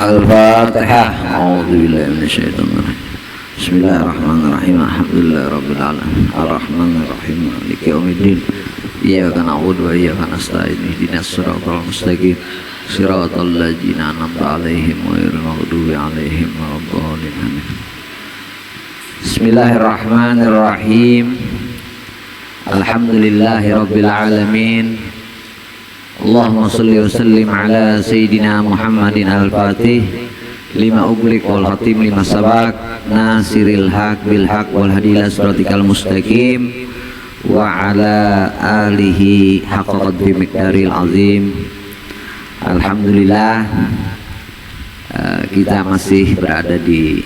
Al-Fatihah. A'udzubillahi minasyaitonir rajim. Bismillahirrahmanirrahim. Alhamdulillahirabbil alamin. Arrahmanirrahim. Maliki yaumiddin. Iyyaka na'budu wa iyyaka nasta'in. Ihdinas siratal mustaqim. Siratal ladzina an'amta 'alaihim ghairil maghdubi 'alaihim waladdallin. Amin. Bismillahirrahmanirrahim. Alhamdulillahirabbil alamin. Allahumma shalli wa sallim ala sayyidina Muhammadin al-Fatih lima ughliq wal khatim lima sabaq nasiril haq bil haq wal hadi ila siratikal mustaqim wa ala alihi haqqa qadri miqdaril azim. Alhamdulillah, kita masih berada di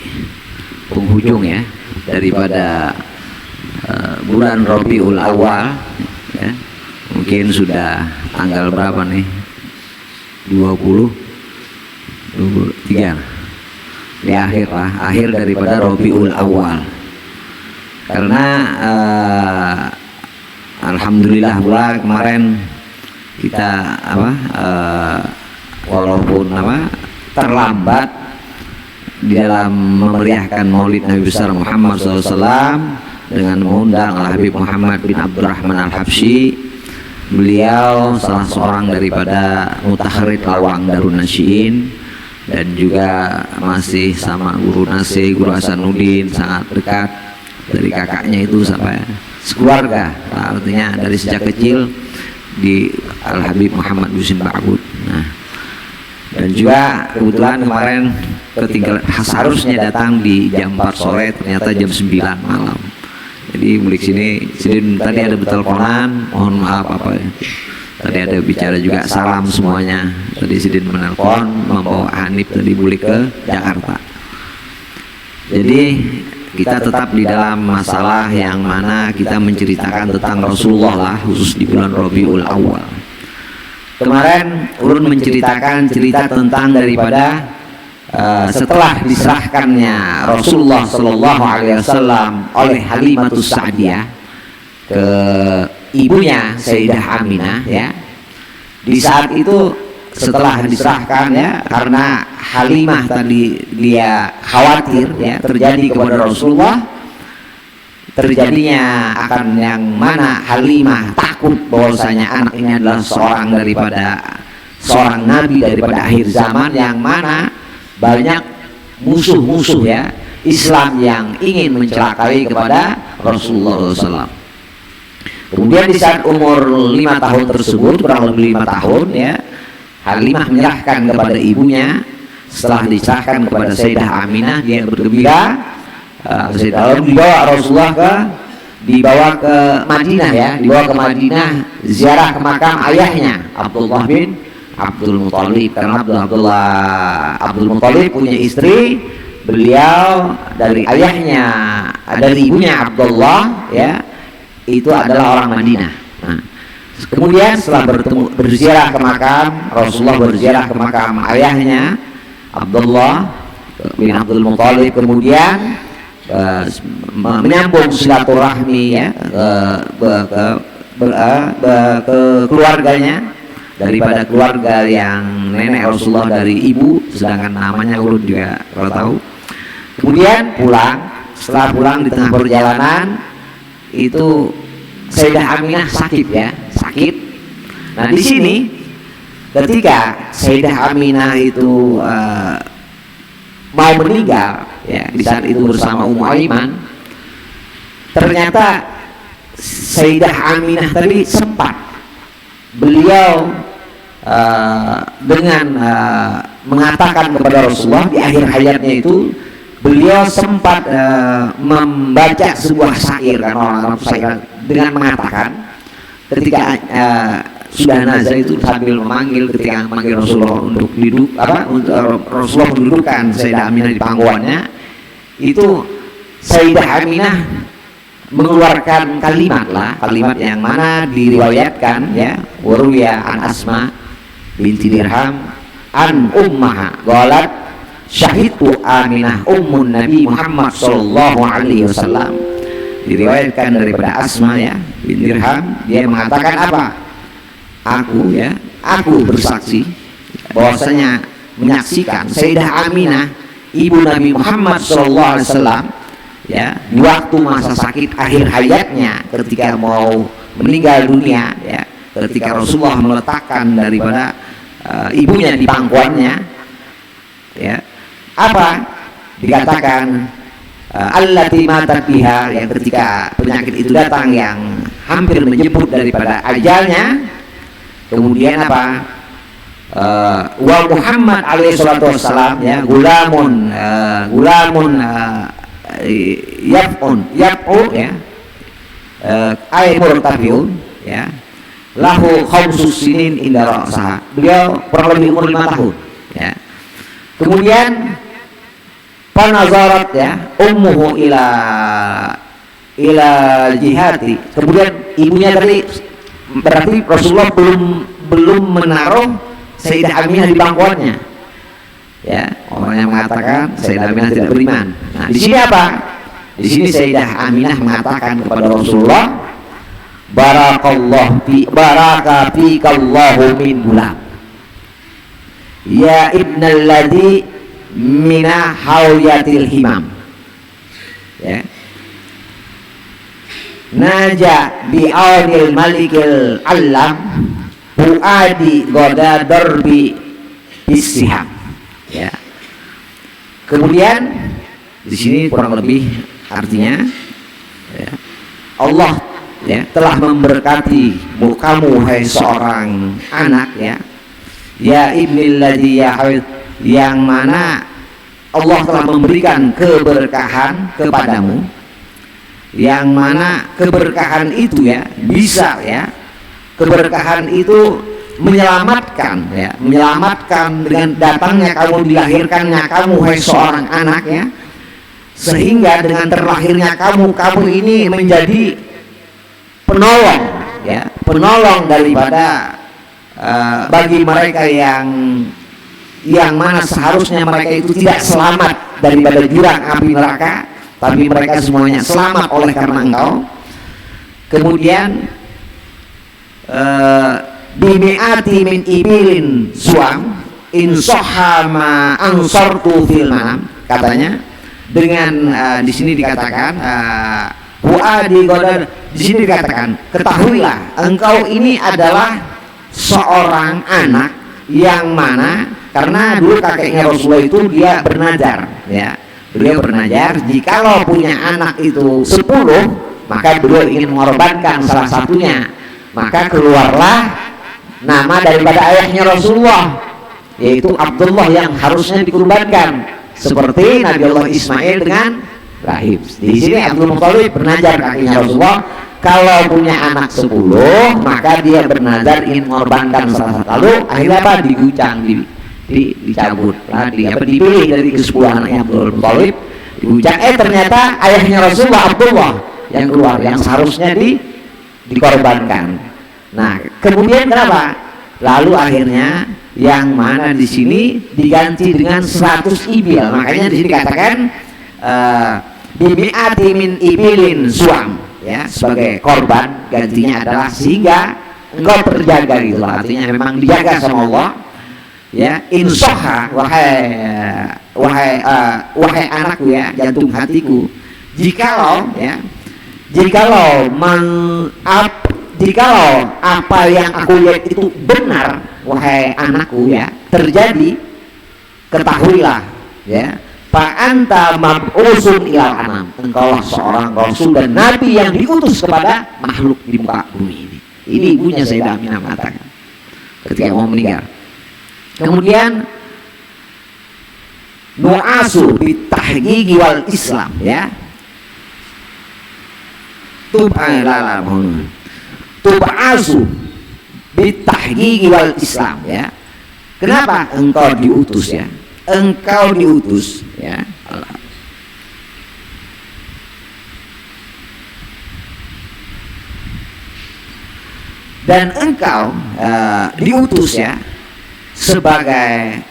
penghujung ya daripada bulan Rabiul Awal ya. Mungkin sudah tanggal berapa nih? 23 di akhir lah, akhir daripada Rabiul Awal. Karena alhamdulillah pula kemarin kita walaupun terlambat di dalam memeriahkan Maulid Nabi besar Muhammad SAW dengan mengundang Al Habib Muhammad bin Abdurrahman Al-Habsyi. Beliau salah seorang daripada mutakharid lawang Darun Nasyiin dan juga masih sama Guru Nasih, Guru Hasanuddin, sangat dekat dari kakaknya itu sampai sekeluarga. Artinya dari sejak kecil di Al Habib Muhammad Husin Ba'bud. Nah, dan juga kebetulan kemarin ketinggalan, harusnya datang di jam 4 sore, ternyata jam 9 malam. Jadi balik sini, tadi ada beteleponan, mohon maaf apa ya. Tadi ada bicara juga, salam semuanya. Tadi Sidin menelpon membawa Hanif tadi balik ke Jakarta. Jadi kita tetap di dalam masalah yang mana kita menceritakan tentang Rasulullah lah, khusus di bulan Rabiul Awal. Kemarin Ulun menceritakan cerita tentang daripada setelah diserahkannya Rasulullah Shallallahu Alaihi Wasallam oleh Halimatus Sa'diyah ke ibunya Sayyidah Aminah ya. Di saat itu setelah diserahkan ya, karena Halimah tadi dia khawatir ya terjadi kepada Rasulullah, terjadinya akan yang mana Halimah takut bahwasanya anak ini adalah seorang nabi daripada akhir zaman, yang mana banyak musuh-musuh ya Islam yang ingin mencelakai kepada Rasulullah SAW. Kemudian di saat umur 5 tahun tersebut, kurang lebih 5 tahun ya, Halimah menyerahkan kepada ibunya. Setelah diserahkan kepada Sayyidah Aminah, dia bergembira. Dibawa ke Madinah ya, dibawa ke Madinah ziarah ke makam ayahnya Abdullah bin Abdul Muthalib, karena Abdul Muthalib punya istri, beliau dari ayahnya, dari ibunya Abdullah ya, itu adalah orang Madinah. Nah, kemudian setelah berziarah ke makam Rasulullah, berziarah ke makam ayahnya Abdullah bin Abdul Muthalib, kemudian menyambung silaturahmi ya ke keluarganya, daripada keluarga yang nenek Rasulullah dari ibu, sedangkan namanya ulun juga kalau tahu. Kemudian pulang, setelah pulang di tengah perjalanan itu Sayyidah Aminah sakit ya, sakit. Nah di sini ketika Sayyidah Aminah itu mau meninggal ya, di saat itu bersama Ummu Aiman, ternyata Sayyidah Aminah tadi sempat beliau dengan mengatakan kepada Rasulullah di akhir hayatnya itu, beliau sempat membaca sebuah syair, kan orang syair, dengan mengatakan ketika sudah nazar itu sambil memanggil, ketika memanggil Rasulullah untuk duduk untuk Rasulullah mendudukkan Sayyidah Aminah di pangkuannya, itu Sayyidah Aminah mengeluarkan kalimat yang mana diriwayatkan ya, waruya an Asma binti Dirham an ummaha qalat syahidtu Aminah ummun Nabi Muhammad sallallahu alaihi wasallam. Diriwayatkan daripada Asma ya bin Dirham, dia mengatakan apa? Aku bersaksi bahwasanya menyaksikan Sayyidah Aminah ibu Nabi Muhammad SAW ya, di waktu masa sakit akhir hayatnya ketika mau meninggal dunia ya, ketika Rasulullah meletakkan daripada ibunya di pangkuannya ya, apa dikatakan allati matat biha, yang ketika penyakit itu datang yang hampir menjemput daripada ajalnya, kemudian apa, wa Muhammad alaihi salatu wassalam ya, gulamun yaf'u ya, ay murtafiun ya, lahu khamsus sinin inda ra'saha, beliau kurang lebih umur 5 tahun ya. Kemudian panazarat ya ummuhu ila jihati, kemudian ibunya tadi berarti Rasulullah belum menaruh Sayyidah Aminah di pangkuannya ya. Orang yang mengatakan Sayyidah Aminah tidak beriman. Nah, di sini apa? Di sini Sayyidah Aminah mengatakan kepada Rasulullah, baraka fikallahu min gulam ya ibnal ladzi mina hawyatil himam ya, naja bi'aunil malikil alam fuadi goda darbi bisiham ya. Kemudian di sini kurang lebih artinya ya, Allah ya telah memberkati kamu hai seorang anak ya, ya ibnil ladzi ya, yang mana Allah telah memberikan keberkahan kepadamu, yang mana keberkahan itu ya bisa ya, keberkahan itu menyelamatkan ya, menyelamatkan dengan datangnya kamu, dilahirkannya kamu hai seorang anak ya, sehingga dengan terlahirnya kamu ini menjadi penolong ya, penolong daripada bagi mereka yang mana seharusnya mereka itu tidak selamat daripada jurang api neraka, tapi mereka semuanya selamat oleh karena engkau. Kemudian bimi'ati min ibilin suam in sohama ansartu fil manam, katanya dengan di sini dikatakan di sini dikatakan ketahuilah engkau ini adalah seorang anak yang mana, karena dulu kakeknya Rasulullah itu dia bernazar ya, beliau bernazar jikalau punya anak itu 10 maka beliau ingin mengorbankan salah satunya, maka keluarlah nama daripada ayahnya Rasulullah yaitu Abdullah yang harusnya dikurbankan, seperti Nabi Allah Ismail dengan Ibrahim. Di sini Abdul Muthalib bernazar kakeknya Rasulullah, kalau punya anak 10 maka dia bernazar ingin mengorbankan salah satu, lalu akhirnya apa, diguncang, dicabut dipilih dari ke-10 anaknya Abdul Muthalib, diguncang, ternyata ayahnya Rasulullah Abdullah yang keluar, yang seharusnya dikorbankan. Nah kemudian kenapa? Lalu akhirnya yang mana di sini diganti dengan 100 ibil, makanya di sini dikatakan bimi'ati min ibilin suam ya, sebagai korban gantinya adalah sehingga engkau terjaga gitu, artinya memang dijaga sama Allah ya. Insoha wahai anakku ya, jantung hatiku, jikalau apa yang aku lihat itu benar, wahai anakku ya, terjadi, ketahuilah ya, fa'anta mab'usun ilal anam, engkaulah seorang rasul dan nabi yang diutus kepada makhluk di muka bumi ini. Ini ibunya Sayyidah Aminah mengatakan ketika mau meninggal. Kemudian nu'asu bitahqiqi wal Islam ya, tub'asu bitahqiqi wal Islam ya. Kenapa engkau diutus ya? Engkau diutus ya. Dan engkau diutus ya sebagai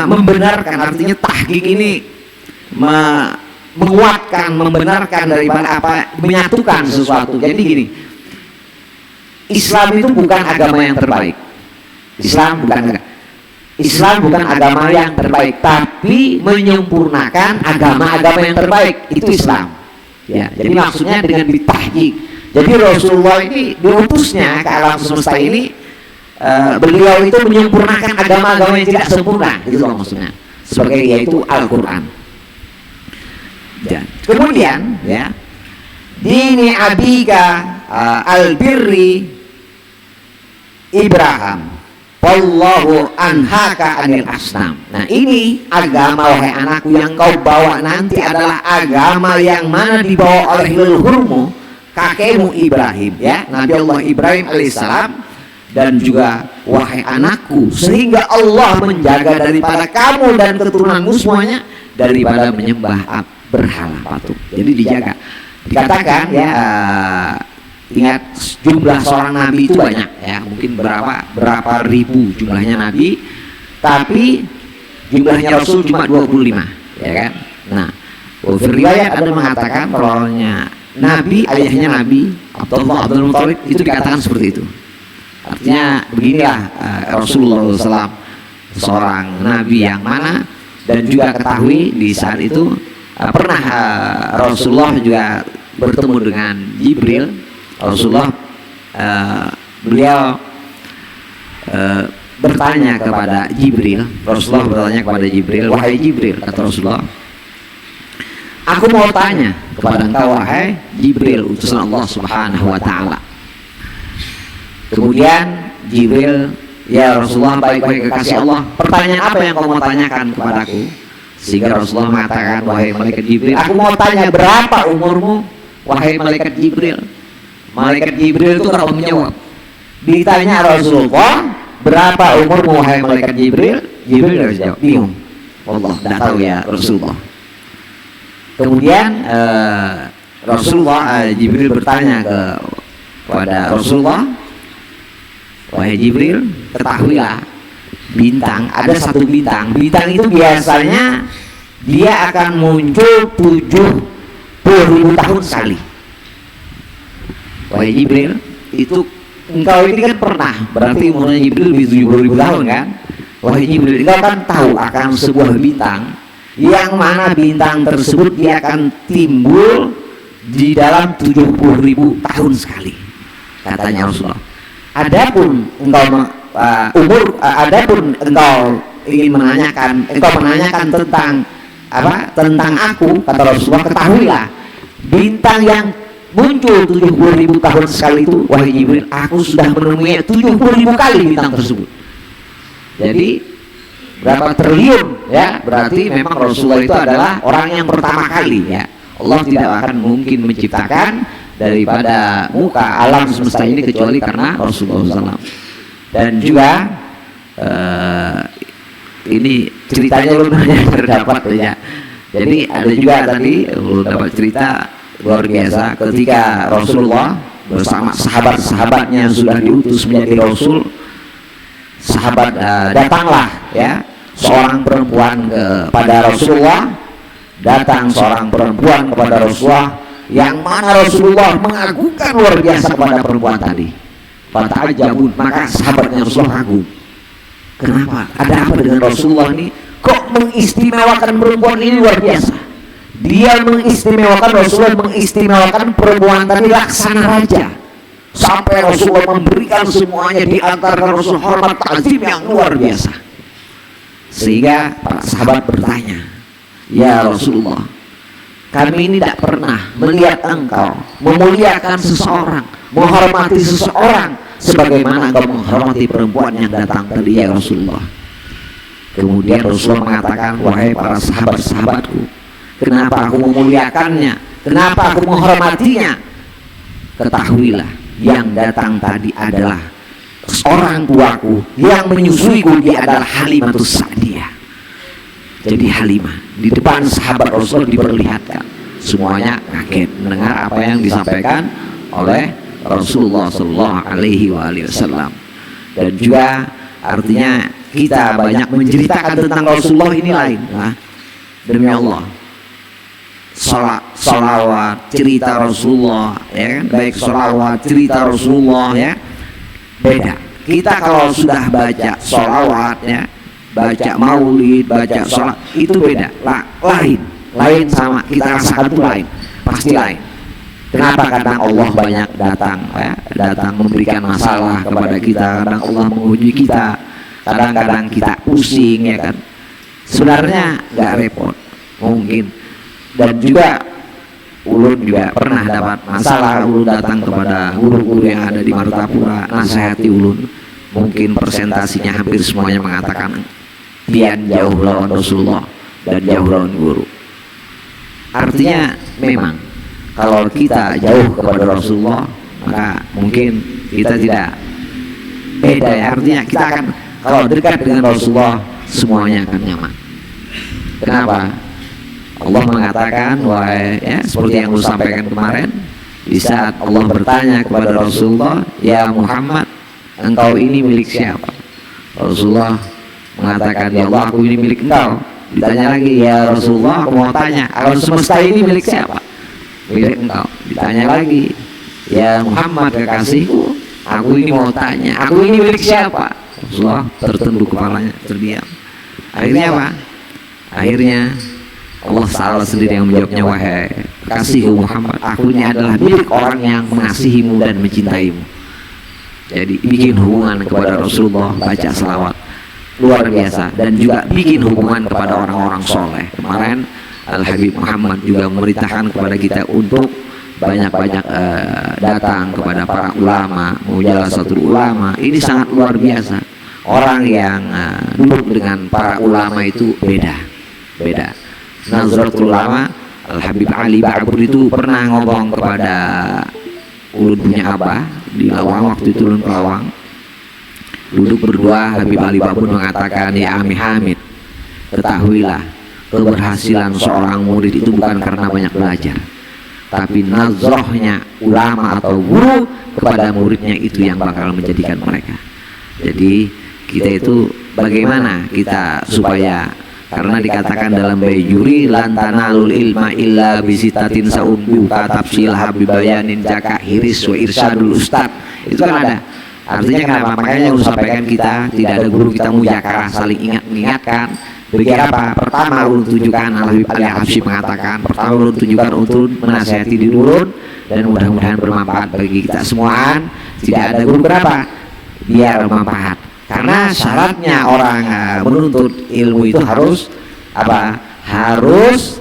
membenarkan, artinya tahqiq ini menguatkan, membenarkan daripada apa, menyatukan sesuatu. Jadi gini, Islam itu bukan agama yang terbaik Islam bukan agama yang terbaik, tapi menyempurnakan agama-agama yang terbaik, itu Islam. Ya, jadi maksudnya dengan ditahqiq. Jadi Rasulullah ini diutusnya ke alam semesta ini, beliau itu menyempurnakan agama-agama yang tidak sempurna, itu maksudnya. Sebagai yaitu Al-Quran. Kemudian ya, dini abika al-birri Ibrahim wallahu anhaka anil asnam. Nah, ini agama wahai anakku yang kau bawa nanti adalah agama yang mana dibawa oleh leluhurmu, kakekmu Ibrahim, ya, Nabi Allah Ibrahim alaihissalam. Dan juga wahai anakku, sehingga Allah menjaga daripada kamu dan keturunanmu semuanya daripada menyembah berhala patung. Jadi dijaga. Dikatakan ya, ingat jumlah seorang nabi itu banyak ya, mungkin berapa ribu jumlahnya nabi, tapi jumlahnya Rasul cuma 25, ya kan. Nah, riwayat ada mengatakan kalau nabi, ayahnya Nabi Abdullah Abdul Muthalib itu dikatakan seperti itu. Artinya beginilah, Rasulullah SAW seorang nabi yang mana, dan juga ketahui di saat itu pernah Rasulullah juga bertemu dengan Jibril. Rasulullah beliau bertanya kepada Jibril. Rasulullah bertanya kepada Jibril, wahai Jibril, kata Rasulullah, aku mau tanya kepada engkau wahai Jibril, utusan Allah Subhanahu wa taala. Kemudian Jibril, ya Rasulullah, baik-baik kekasih Allah, pertanyaan apa yang kau mau tanyakan kepadaku? Sehingga Rasulullah mengatakan, wahai malaikat Jibril, aku mau tanya berapa umurmu wahai malaikat Jibril. Malaikat Jibril itu kalau menjawab, ditanya Rasulullah berapa umurmu wahai malaikat Jibril, Jibril harus jawab, bingung, Allah tidak tahu ya Rasulullah. Kemudian Jibril bertanya kepada Rasulullah, wahai Jibril, ketahuilah bintang, ada satu bintang itu biasanya dia akan muncul 70.000 tahun sekali. Wahai Jibril, itu engkau ini kan pernah, berarti umurnya Jibril lebih 70.000 tahun kan. Wahai Jibril, engkau kan tahu akan sebuah bintang, yang mana bintang tersebut dia akan timbul di dalam 70.000 tahun sekali, katanya Rasulullah. Adapun engkau adapun engkau ingin menanyakan tentang apa? Tentang aku, kata Rasulullah, ketahuilah bintang yang muncul 70.000 tahun sekali itu, wahai Jibril, aku sudah menemui 70.000 kali bintang tersebut. Jadi berapa triliun ya? Berarti memang Rasulullah itu adalah orang yang pertama kali ya. Allah tidak akan mungkin menciptakan daripada muka alam semesta ini kecuali karena Rasulullah SAW. Dan juga ini ceritanya lumayan terdapat ya. Jadi ada juga tadi dapat cerita luar biasa ketika Rasulullah bersama sahabat-sahabatnya yang sudah diutus menjadi Rasul. Sahabat datanglah ya seorang perempuan kepada Rasulullah, datang seorang perempuan kepada Rasulullah, yang mana Rasulullah mengagungkan luar biasa kepada perempuan tadi. Fata'ajabun, maka sahabatnya Rasulullah kagum. Kenapa? Ada apa dengan Rasulullah ini? Kok mengistimewakan perempuan ini luar biasa? Dia mengistimewakan, Rasulullah mengistimewakan perempuan tadi laksana raja, sampai Rasulullah memberikan semuanya di antara Rasul hormat ta'zim yang luar biasa. Sehingga para sahabat bertanya, ya Rasulullah, kami ini tidak pernah melihat engkau memuliakan seseorang, menghormati seseorang sebagaimana engkau menghormati perempuan yang datang tadi ya Rasulullah. Kemudian Rasulullah mengatakan, wahai para sahabat-sahabatku, kenapa aku memuliakannya, kenapa aku menghormatinya? Ketahuilah, yang datang tadi adalah orang tuaku, yang menyusuiku dia adalah Halimatus Sa'diyah. Jadi Halimah di depan sahabat Rasul diperlihatkan, semuanya kaget mendengar apa yang disampaikan oleh Rasulullah Sallallahu Alaihi Wasallam. Dan juga artinya kita banyak menceritakan tentang Rasulullah ini lain. Nah, demi Allah, salawat cerita Rasulullah ya kan, baik salawat cerita Rasulullah ya beda. kita kalau sudah baca sholawatnya, baca maulid, baca sholat, itu beda, lain sama kita rasakan itu lain, pasti lain. Kenapa? Kadang Allah banyak datang, datang memberikan masalah kepada kita, kadang Allah menguji kita, kadang-kadang kita pusing, ya kan. Sebenarnya nggak repot, mungkin. Dan juga ulun juga pernah dapat masalah, ulun datang kepada guru-guru yang ada di Martapura, nasihati ulun, mungkin presentasinya hampir semuanya mengatakan pian jauh lawan Rasulullah dan jauh lawan guru. Artinya memang kalau kita jauh kepada Rasulullah, maka mungkin kita tidak beda, ya. Artinya kita akan, kalau dekat dengan Rasulullah, semuanya akan nyaman. Kenapa? Allah mengatakan, seperti yang saya sampaikan kemarin, di saat Allah bertanya kepada Rasulullah, ya Muhammad, engkau ini milik siapa? Rasulullah mengatakan, ya Allah, aku ini milik engkau. Ditanya lagi, ya Rasulullah, aku mau tanya, alam semesta ini milik siapa? Milik engkau. Ditanya lagi, ya Muhammad kekasihku, aku ini mau tanya, aku ini milik siapa? Rasulullah tertunduk kepalanya, terdiam. Akhirnya apa? Akhirnya Allah Ta'ala sendiri yang menjawabnya, wahai kekasihku Muhammad, aku ini adalah milik orang yang mengasihimu dan mencintaimu. Jadi bikin hubungan kepada Rasulullah, baca selawat luar biasa, dan juga bikin hubungan kepada orang-orang soleh. Kemarin Al-Habib Muhammad juga memerintahkan kepada kita untuk banyak-banyak datang kepada para ulama, mujalasatul ulama. Ini sangat luar biasa. Orang yang duduk dengan para ulama itu beda. Nazratul Ulama, Al-Habib Ali Ba'bur itu pernah ngomong kepada ulun punya abah di Lawang, waktu itu ulun ke Lawang, duduk berdua. Habib Ali Ba'bur mengatakan, ya Ami Hamid, ketahuilah keberhasilan seorang murid itu bukan karena banyak belajar, tapi nazrohnya ulama atau guru kepada muridnya, itu yang bakal menjadikan mereka. Jadi kita itu bagaimana kita supaya, karena dikatakan dalam bayjuri, lantanalul ilma illa bisitatin saumbuka tafsil habibayanin jaka hiris wa irsyadul ustad. Itu kan ada. Artinya kenapa? Makanya ulun sampaikan, kita tidak ada guru, kita mujakarah, saling mengingatkan. Bagi apa? Pertama ulun tunjukkan, Al-Habib Ali Habsyi mengatakan, pertama ulun tunjukkan untuk menasihati diri ulun, dan mudah-mudahan bermanfaat bagi kita semuaan. Tidak ada guru, kenapa? Biar bermanfaat. Karena syaratnya orang menuntut ilmu itu harus apa? Harus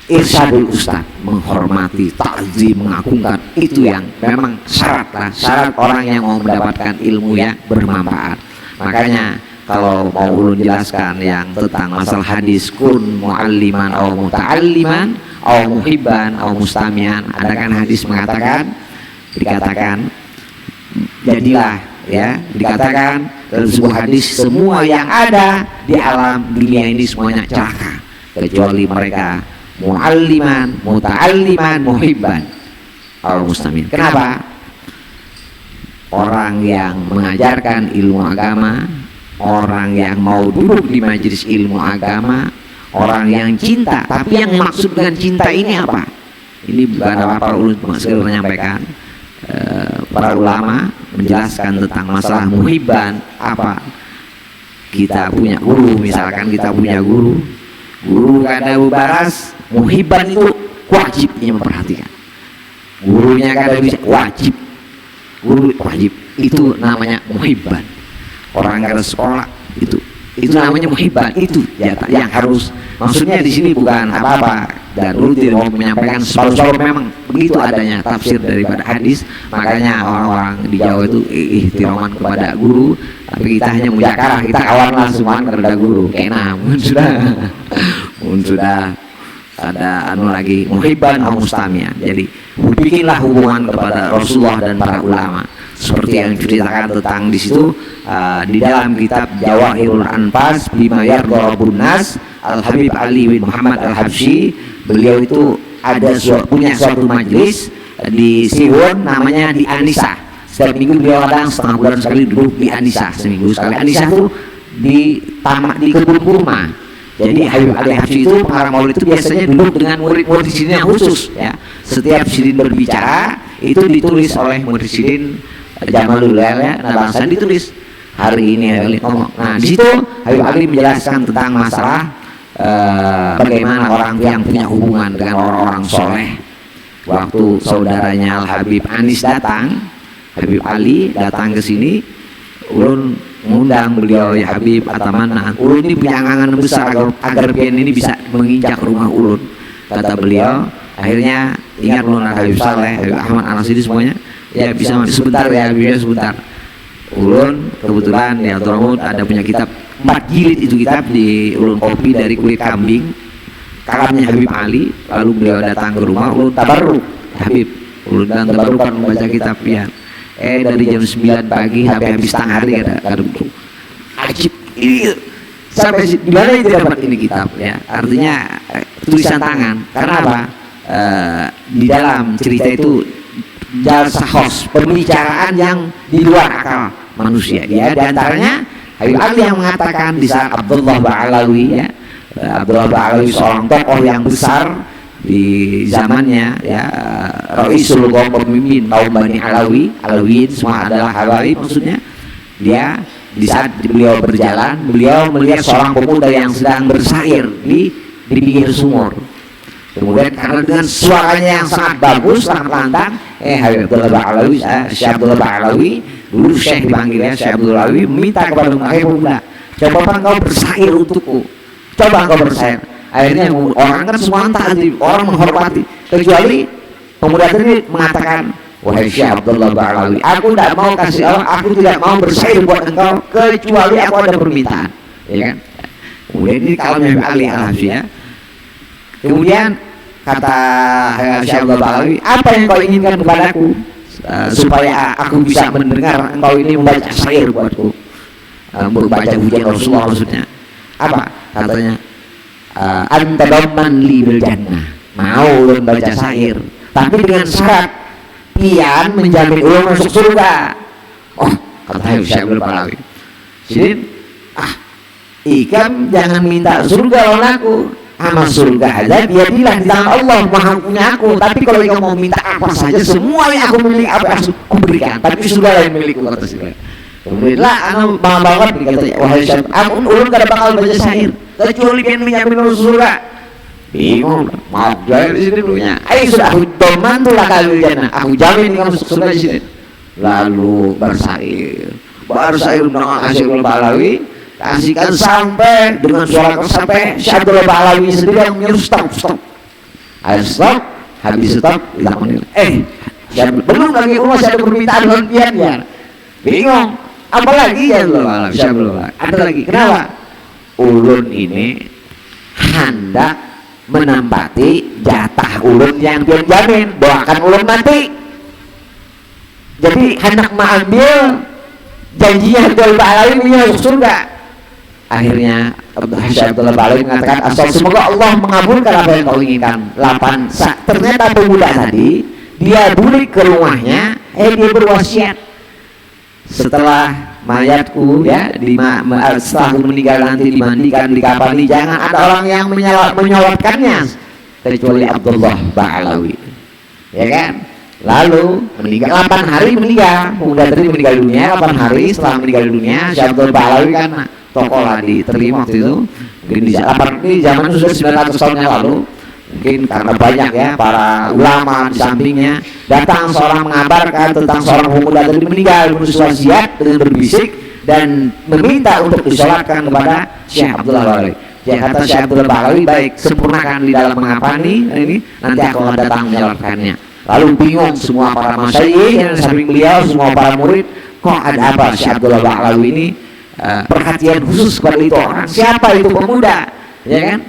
irsyadul ustad, menghormati, takzim, mengagungkan. Itu yang memang syarat orang yang mau mendapatkan ilmu yang bermanfaat. Makanya kalau mau ulun jelaskan yang tentang masalah hadis, kun mu'alliman atau muta'alliman atau muhibban atau mustamian, ada kan hadis mengatakan, dikatakan jadilah, ya, dikatakan dalam sebuah hadis, semua yang ada di alam dunia ini semuanya celaka kecuali mereka mu'alliman, muta'alliman, muhibban atau mustamian. Kenapa? Orang yang mengajarkan ilmu agama, orang yang mau duduk di majelis ilmu agama, orang yang cinta. Tapi yang maksud dengan cinta ini apa? Ini bukan apa-apa, ulun sekedar menyampaikan. Para ulama menjelaskan tentang masalah muhibban apa. Kita punya guru, misalkan kita punya guru kada baras, muhibban itu wajibnya memperhatikan. Gurunya kada bisa, wajib. Guru wajib, itu namanya muhibban. Orang kada sekolah itu namanya muhibban, itu jatah yang harus. Maksudnya di sini bukan apa-apa, dan dulu tidak mau menyampaikan separuh-separuh, memang begitu adanya tafsir daripada hadis. Makanya orang-orang di Jawa itu ihtiraman kepada guru, tapi kita hanya mujakarah, kita kawanlah semua kepada guru. Namun sudah ada lagi muhibban atau mustamian. Jadi bikinlah hubungan kepada Rasulullah dan para ulama, seperti yang diceritakan tentang di situ di dalam kitab Jawahirul Anfas bima yardharabun nas, Al-Habib Ali bin Muhammad Al-Habsyi. Beliau itu punya suatu majelis di Siwon, namanya di Anisa. Setiap minggu beliau kadang setengah bulan sekali duduk di Anisa, seminggu sekali. Anisa itu di tamak, di kebun kurma. Jadi Habib Ali Habsyi itu pengarang maulid itu biasanya duduk dengan murid-murid sidin yang khusus ya. Setiap sidin berbicara itu ditulis oleh murid sidin Jamalul ya, Nabasan ditulis hari ini Habib Ali ngomong. Nah, di situ Habib Ali menjelaskan tentang masalah bagaimana orang yang punya hubungan dengan orang-orang soleh. Waktu saudaranya Al Habib Anis datang, Habib Ali datang ke sini, ulun mengundang beliau, ya Habib Atamanna, ulun ini punya angan besar agar pian ini bisa menginjak rumah ulun. Kata beliau, akhirnya ingat ulun Habib Saleh, Habib Ahmad Al-Nasidi semuanya, ya bisa sebentar ya Habib, sebentar. Ulun kebetulan di Abdurrahman ada punya kitab 4 jilid, itu kitab di ulun kopi dari kulit kambing, kalamnya Habib Ali. Lalu beliau datang ke rumah, ulun tabarruk, Habib, ulun dan tabarrukan membaca kitab ya. Dari jam 9 pagi sampai habis setengah hari ada buku. Ajib ini sampai di mana itu dapat ini kitab ya. Artinya tulisan tangan. Karena apa? Di dalam cerita itu jalsahos, pembicaraan yang di luar akal manusia. Ya, di antaranya Habib Ali yang mengatakan di saat Abdullah Ba'alawi ya. Abdullah Ba'alawi seorang tokoh yang besar di zamannya ya, Raisul Qom, pemimpin kaum Bani Alawi, Alawiyin semua adalah Alawi maksudnya. Dia di saat beliau berjalan, beliau melihat seorang pemuda yang sedang bersair di pinggir sumur. Kemudian karena dengan suaranya yang sangat bagus, sangat lantang, Habib Abdullah Ba'alawi, Syekh Abdullah Ba'alawi, dulu Syekh dipanggil ya, Syekh Abdullah Ba'alawi meminta kepada pemuda, coba engkau bersair untukku, coba engkau bersair. Akhirnya orang kan semua taati, orang menghormati, kecuali pemuda tadi mengatakan, wahai Syekh Abdullah Ba'alawi, aku tidak mau kasih Allah, aku tidak mau bersair buat engkau kecuali aku ada permintaan, ya kan? Kemudian ini kalamnya Habib Ali Al-Habsyi ya. Kemudian kata Syekh Abdullah Ba'alawi, apa yang kau inginkan kepadaku supaya aku bisa mendengar engkau ini membaca syair buatku, membaca pujian Rasulullah maksudnya. Apa katanya? Anta doman li bil jannah, mau ulun baca syair tapi dengan syarat pian menjamin ulun masuk surga. Oh, kata Syekh Abdul Ba'alawi, Sidin, ikam jangan minta surga lawan aku, amal surga aja dia bilang di tangan Allah, Maha punya aku. Tapi kalau ikam mau minta apa saja, semua yang aku miliki apa yang aku berikan, tapi surga lain milikku, kata Sidin. Kemudian lah, anak bangga banget dikata, wahai Syekh, aku ulun gak bakal baca syair kecuali pian menjamin surga. Bingung, maaf jahil di sini dulunya. Sudah aku doman tuh lah kali jana, aku jamin kamu masuk surga di sini. Lalu bersair dengan Syekh Abdullah Ba'alawi, kasihkan sampai dengan suara sampai Syekh Abdullah Ba'alawi sendiri yang menyuruh stop. Stop, habis stop, dilakukan. Belum lagi rumah saya ada permintaan dengan pian ya. Bingung, apalagi ya Allah, ada lagi. Kenapa? Ulun ini hendak menempati jatah ulun yang pian jamin, doakan ulun mati. Jadi hendak mengambil janjinya Abdullah Ba'alawi masuk surga. Akhirnya Syekh Abdullah Ba'alawi mengatakan, asal semoga Allah mengabulkan apa yang kau inginkan. Ternyata pemuda tadi dia balik ke rumahnya, dia berwasiat, setelah mayatku ya setelah aku meninggal nanti dimandikan, dikafani, jangan ada orang yang menyolatkannya kecuali Abdullah Ba'alawi, ya kan? Lalu meninggal 8 hari meninggal, pemuda tadi meninggal dunia 8 hari setelah meninggal dunia. Syekh Abdullah Ba'alawi kan tokoh lah diterima waktu itu, mungkin di zaman sudah 900 tahun yang lalu. Mungkin karena banyak ya para ulama di sampingnya, datang seorang mengabarkan tentang seorang pemuda tadi meninggal, menulis wasiat dengan berbisik dan meminta untuk disolatkan kepada Syekh Abdullah Ba'alawi. Ya kata Syekh Abdullah Ba'alawi, baik, sempurnakan di dalam mengapani ini, nanti aku akan datang menyolatkannya. Lalu bingung semua para masyayikh yang samping beliau, semua para murid, kok ada apa Syekh Abdullah Ba'alawi ini perhatian khusus kepada itu orang, siapa itu pemuda, ya kan?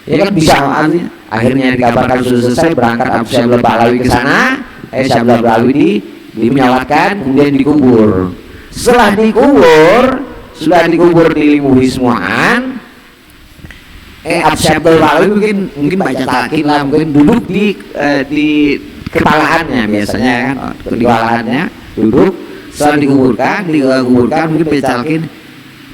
Ya kan bisa artinya. Akhirnya dikabarkan sudah selesai, berangkat Syekh Abdullah Ba'alawi ke sana. Syekh Abdullah Ba'alawi menyolatkan, kemudian dikubur. Setelah dikubur dilimuhi semuaan, Syekh Abdullah Ba'alawi mungkin baca talqin lah, mungkin duduk di kepalaannya biasanya kan, di kepalaannya duduk. Setelah dikuburkan mungkin baca talqin,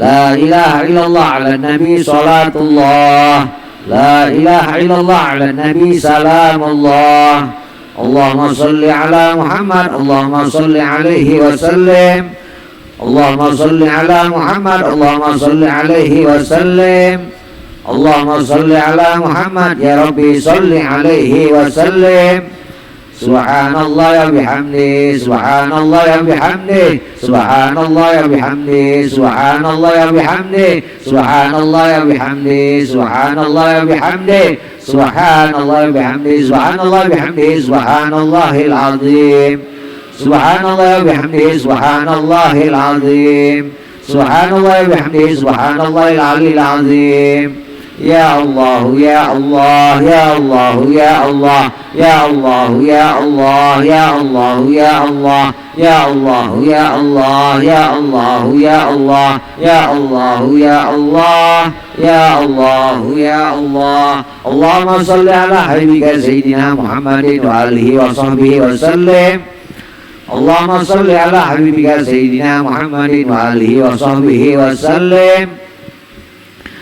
لا إله إلا الله على النبي صلاة الله لا إله إلا الله على النبي سلام الله اللهم صل على محمد اللهم صل عليه وسلم اللهم صل على محمد اللهم صل عليه وسلم اللهم صل على محمد يا ربي صل عليه وسلم سبحان الله وبحمده سبحان الله وبحمده سبحان الله وبحمده سبحان الله وبحمده سبحان الله وبحمده سبحان الله وبحمده سبحان الله وبحمده سبحان الله وبحمده سبحان الله العظيم سبحان الله وبحمده سبحان الله العظيم سبحان الله وبحمده سبحان الله العلي العظيم يا الله يا الله يا الله يا الله يا الله يا الله يا الله يا الله يا الله يا الله يا الله يا الله يا الله يا الله يا الله يا الله اللهم صل على حبيبك سيدنا محمد وآله وصحبه وسلم اللهم صل على حبيبك سيدنا محمد وآله وصحبه وسلم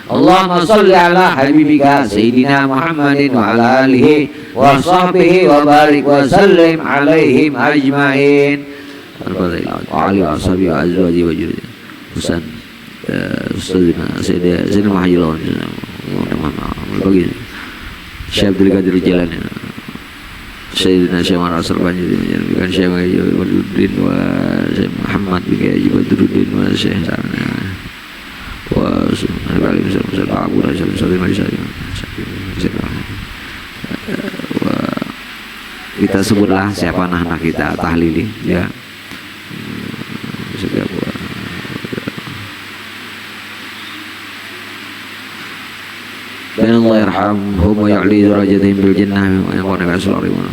اللهم صل على حبيبك سيدنا محمد وعلى آله وصحبه وبارك وسلم عليهم أجمعين وعلى أصحابه وأزواجه وجوده Ustaz Sayyidina Mahajir bagi Syekh Abdul Qadir Jilani Sayyidina Syekh Marah Serbanji bukan Syekh Waduddin wa Syekh Muhammad bin Haji Badruddin wa Syekh kita sebutlah siapa anak kita tahlili ya dan Allah yarhamhum wa ya'li darajatihim bil jannah wa yaqulu rasulullah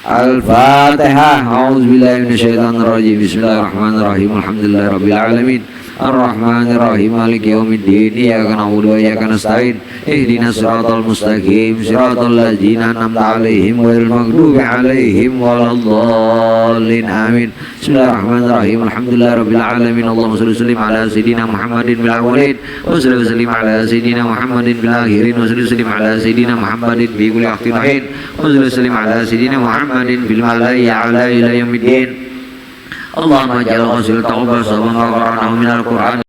Al-Fatihah. A'udzubillahi minasyaitonir rajim. Bismillahirrahmanirrahim. Alhamdulillahi rabbil alamin. Ar-Rahmanir-Rahim. Maliki yaumiddin. Iyyaka na'budu wa iyyaka nasta'in. Ihdinas siratal mustaqim. Siratal ladzina an'amta 'alaihim ghairil maghdubi 'alaihim waladdallin. Amin. Bismillahirrahmanirrahim. Alhamdulillahi rabbil alamin. Allahumma shalli wa sallim ala sayidina Muhammadin bil awwalin wa salli wa sallim ala sayidina Muhammadin bil akhirin wa salli wa sallim ala sayidina Muhammadin bi kulli waqtin wa hin wa salli wa sallim ala sayidina Muhammadin bil malai ala ila yaumiddin. Allahumma ja'al qasil taqabbal sabana wa qara'nahu minal Qur'an